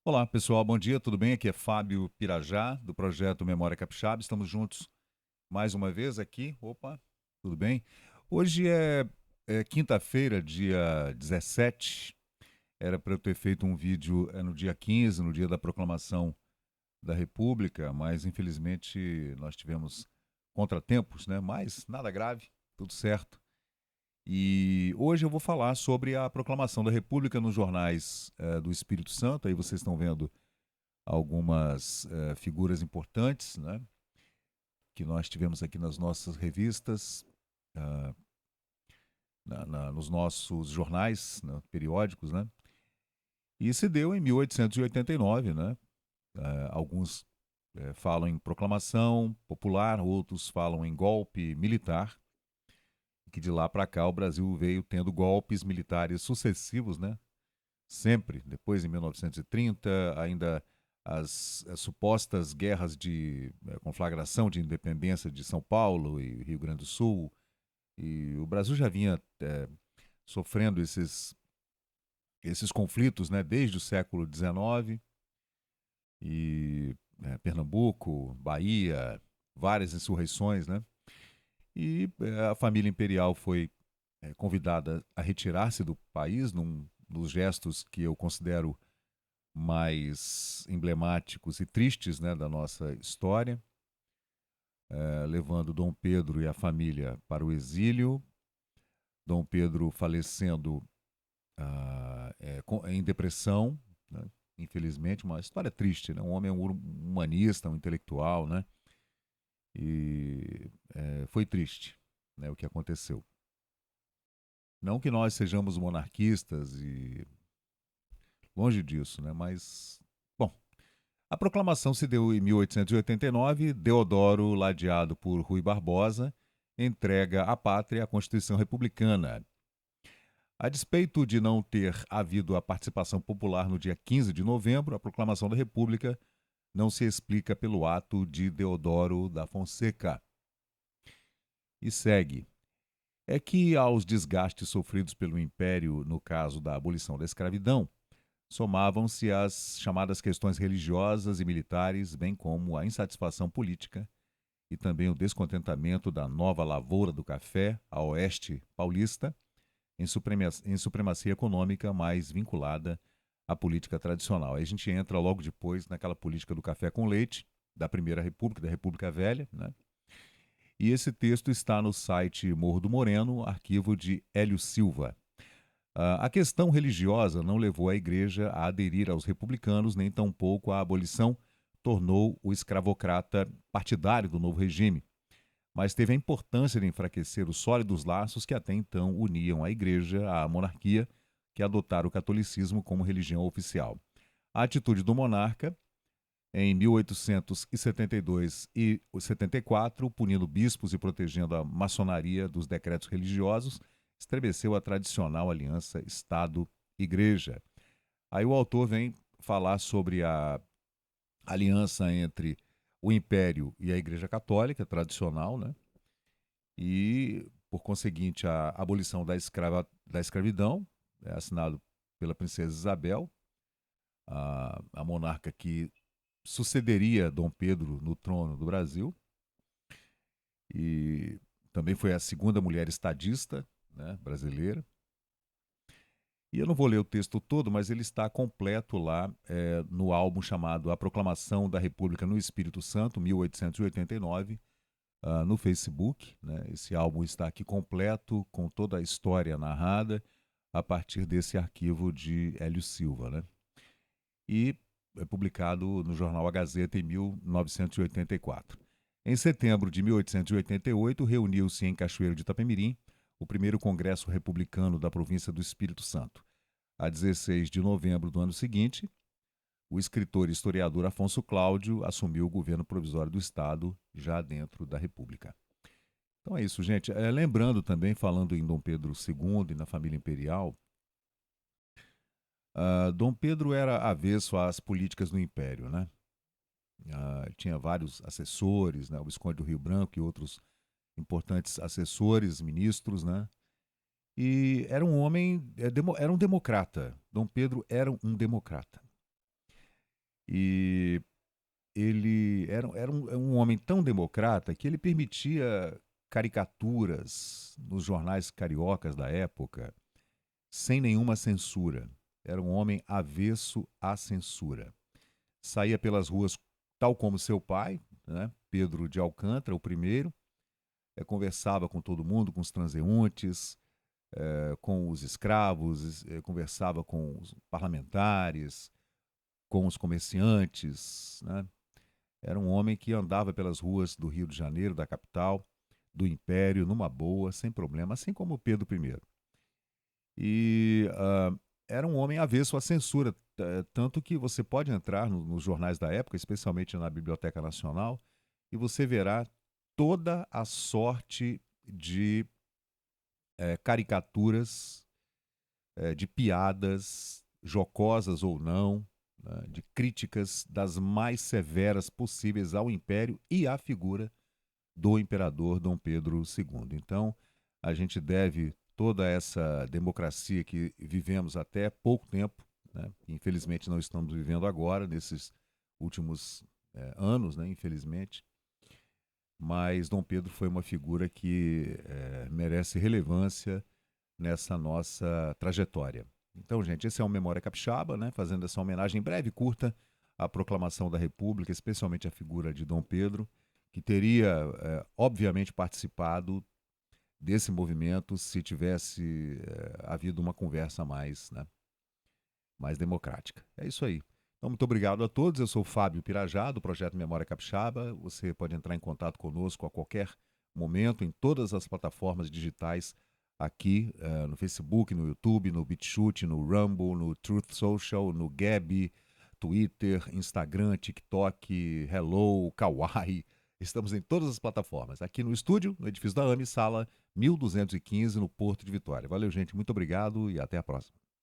Olá, pessoal, bom dia, tudo bem? Aqui é Fábio Pirajá, do projeto Memória Capixaba. Estamos juntos mais uma vez aqui. Opa, tudo bem? Hoje é quinta-feira, dia 17. Era para eu ter feito um vídeo no dia 15, no dia da proclamação da República, mas infelizmente nós tivemos contratempos, né? Mas nada grave, tudo certo. E hoje eu vou falar sobre a proclamação da República nos jornais do Espírito Santo. Aí vocês estão vendo algumas figuras importantes, né, que nós tivemos aqui nas nossas revistas, ah, nos nossos jornais, né, periódicos, né? E se deu em 1889, né? Alguns falam em proclamação popular, outros falam em golpe militar, que de lá para cá o Brasil veio tendo golpes militares sucessivos, né? Sempre. Depois, em 1930, ainda as supostas guerras de conflagração de independência de São Paulo e Rio Grande do Sul. E o Brasil já vinha sofrendo esses conflitos, né, desde o século XIX. E Pernambuco, Bahia, várias insurreições, né? E a família imperial foi convidada a retirar-se do país num dos gestos que eu considero mais emblemáticos e tristes, né, da nossa história, levando Dom Pedro e a família para o exílio, Dom Pedro falecendo em depressão, né, infelizmente, uma história triste, né? Um homem humanista, um intelectual, né? E foi triste, né, o que aconteceu. Não que nós sejamos monarquistas e longe disso, né? Mas, bom, a proclamação se deu em 1889. Deodoro, ladeado por Rui Barbosa, entrega à pátria a Constituição Republicana. A despeito de não ter havido a participação popular no dia 15 de novembro, a proclamação da República não se explica pelo ato de Deodoro da Fonseca. E segue. É que aos desgastes sofridos pelo Império no caso da abolição da escravidão, somavam-se as chamadas questões religiosas e militares, bem como a insatisfação política e também o descontentamento da nova lavoura do café a oeste paulista, em supremacia econômica mais vinculada à política tradicional. Aí a gente entra logo depois naquela política do café com leite, da Primeira República, da República Velha, né? E esse texto está no site Morro do Moreno, arquivo de Hélio Silva. A questão religiosa não levou a Igreja a aderir aos republicanos, nem tampouco a abolição tornou o escravocrata partidário do novo regime, mas teve a importância de enfraquecer os sólidos laços que até então uniam a Igreja à monarquia, que adotaram o catolicismo como religião oficial. A atitude do monarca, em 1872 e 74, punindo bispos e protegendo a maçonaria dos decretos religiosos, estremeceu a tradicional aliança Estado-Igreja. Aí o autor vem falar sobre a aliança entre o Império e a Igreja Católica tradicional, né? E, por conseguinte, a abolição da escravidão, assinado pela princesa Isabel, a monarca que sucederia Dom Pedro no trono do Brasil, e também foi a segunda mulher estadista, né, brasileira. E eu não vou ler o texto todo, mas ele está completo lá no álbum chamado A Proclamação da República no Espírito Santo, 1889, no Facebook. Né? Esse álbum está aqui completo, com toda a história narrada, a partir desse arquivo de Hélio Silva. Né? E é publicado no jornal A Gazeta em 1984. Em setembro de 1888, reuniu-se em Cachoeiro de Itapemirim o primeiro Congresso Republicano da província do Espírito Santo. A 16 de novembro do ano seguinte, o escritor e historiador Afonso Cláudio assumiu o governo provisório do Estado, já dentro da República. Então é isso, gente. Lembrando também, falando em Dom Pedro II e na família imperial, Dom Pedro era avesso às políticas do Império, né? Tinha vários assessores, né? O Visconde do Rio Branco e outros importantes assessores, ministros, né? E era um homem, era um democrata. Dom Pedro era um democrata. E ele era um homem tão democrata que ele permitia caricaturas nos jornais cariocas da época sem nenhuma censura. Era um homem avesso à censura. Saía pelas ruas tal como seu pai, né, Pedro de Alcântara, o primeiro, conversava com todo mundo, com os transeuntes, com os escravos, conversava com os parlamentares, com os comerciantes, né? Era um homem que andava pelas ruas do Rio de Janeiro, da capital, do Império, numa boa, sem problema, assim como Pedro I. E era um homem avesso à censura, tanto que você pode entrar nos jornais da época, especialmente na Biblioteca Nacional, e você verá toda a sorte de caricaturas, de piadas, jocosas ou não, né, de críticas das mais severas possíveis ao Império e à figura do imperador Dom Pedro II. Então, a gente deve toda essa democracia que vivemos até pouco tempo, né, infelizmente não estamos vivendo agora, nesses últimos anos, né, infelizmente, mas Dom Pedro foi uma figura que merece relevância nessa nossa trajetória. Então, gente, esse é o Memória Capixaba, né, fazendo essa homenagem breve e curta à proclamação da República, especialmente à figura de Dom Pedro, que teria, obviamente, participado desse movimento se tivesse havido uma conversa mais, né, mais democrática. É isso aí. Então, muito obrigado a todos. Eu sou o Fábio Pirajá, do Projeto Memória Capixaba. Você pode entrar em contato conosco a qualquer momento, em todas as plataformas digitais, aqui no Facebook, no YouTube, no BitChute, no Rumble, no Truth Social, no Gab, Twitter, Instagram, TikTok, Hello, Kawaii. Estamos em todas as plataformas. Aqui no estúdio, no edifício da AME, sala 1215, no Porto de Vitória. Valeu, gente. Muito obrigado e até a próxima.